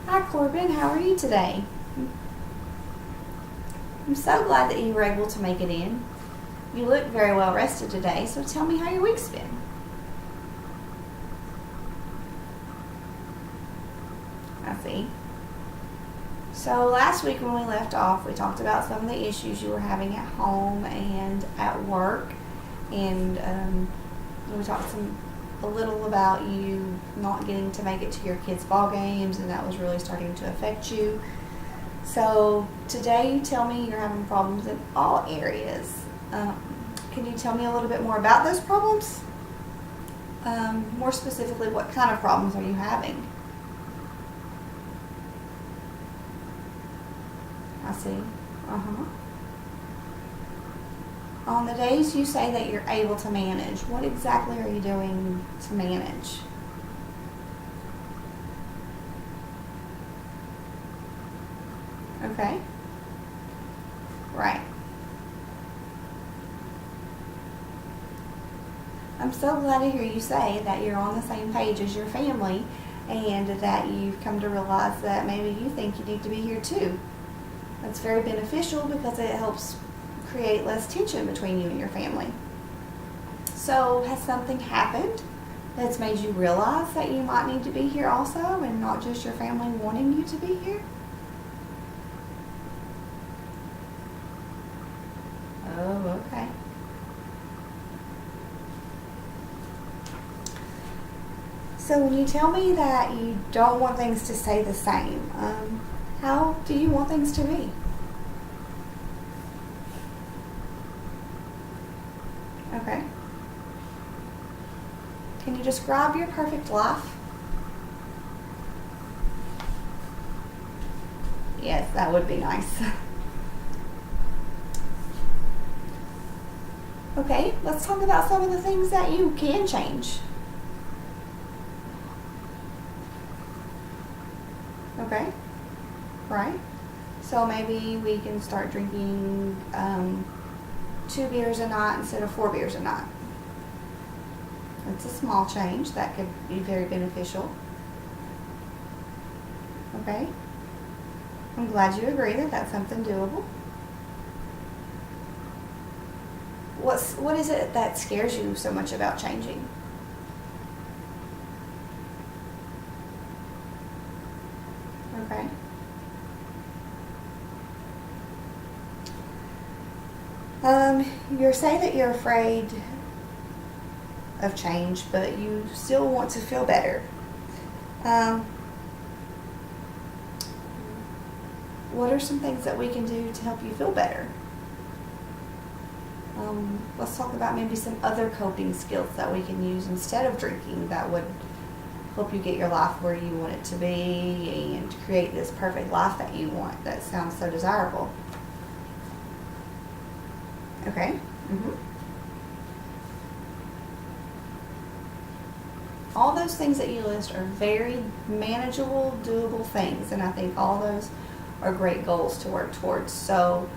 Hi Corbin, how are you today? I'm so glad that you were able to make it in. You look very well rested today, so tell me how your week's been. I see. So last week when we left off, we talked about some of the issues you were having at home and at work, and we talked a little about you not getting to make it to your kids' ball games, and that was really starting to affect you. So today you tell me you're having problems in all areas. Can you tell me a little bit more about those problems? More specifically, what kind of problems are you having? I see. Uh-huh. On the days you say that you're able to manage, what exactly are you doing to manage? Okay. Right. I'm so glad to hear you say that you're on the same page as your family and that you've come to realize that maybe you think you need to be here too. That's very beneficial because it helps create less tension between you and your family. So, has something happened that's made you realize that you might need to be here also and not just your family wanting you to be here? Oh, okay. So when you tell me that you don't want things to stay the same, how do you want things to be? Okay. Can you describe your perfect life? Yes, that would be nice. Okay, let's talk about some of the things that you can change. Okay, right. So maybe we can start drinking 2 beers a night instead of 4 beers a night. It's a small change that could be very beneficial. Okay, I'm glad you agree that that's something doable. What is it that scares you so much about changing? Okay. You say that you're afraid of change, but you still want to feel better. Um, what are some things that we can do to help you feel better? Let's talk about maybe some other coping skills that we can use instead of drinking that would help you get your life where you want it to be and create this perfect life that you want that sounds so desirable. Okay. Mm-hmm. All those things that you list are very manageable, doable things, and I think all those are great goals to work towards. So,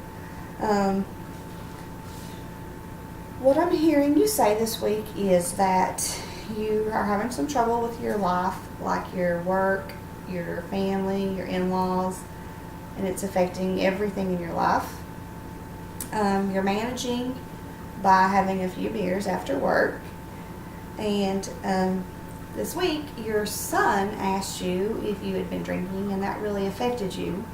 what I'm hearing you say this week is that you are having some trouble with your life, like your work, your family, your in-laws, and it's affecting everything in your life. You're managing by having a few beers after work, and this week your son asked you if you had been drinking, and that really affected you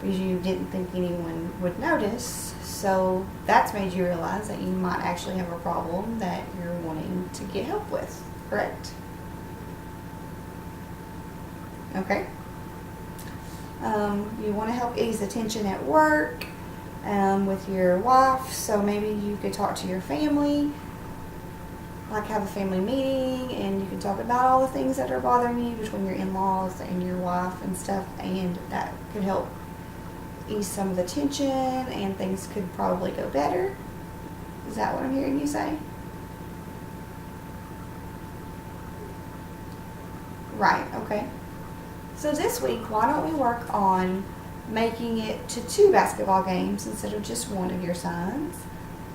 because you didn't think anyone would notice. So that's made you realize that you might actually have a problem that you're wanting to get help with, correct? Okay. You want to help ease the tension at work with your wife, so maybe you could talk to your family, like have a family meeting, and you can talk about all the things that are bothering you between your in-laws and your wife and stuff, and that could help ease some of the tension and things could probably go better. Is that what I'm hearing you say? Right, okay. So this week, why don't we work on making it to 2 basketball games instead of just one of your sons,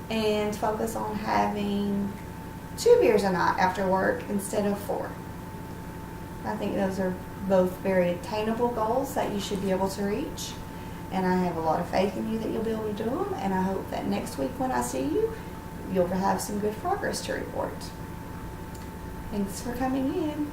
and focus on having 2 beers a night after work instead of 4. I think those are both very attainable goals that you should be able to reach. And I have a lot of faith in you that you'll be able to do them. And I hope that next week when I see you, you'll have some good progress to report. Thanks for coming in.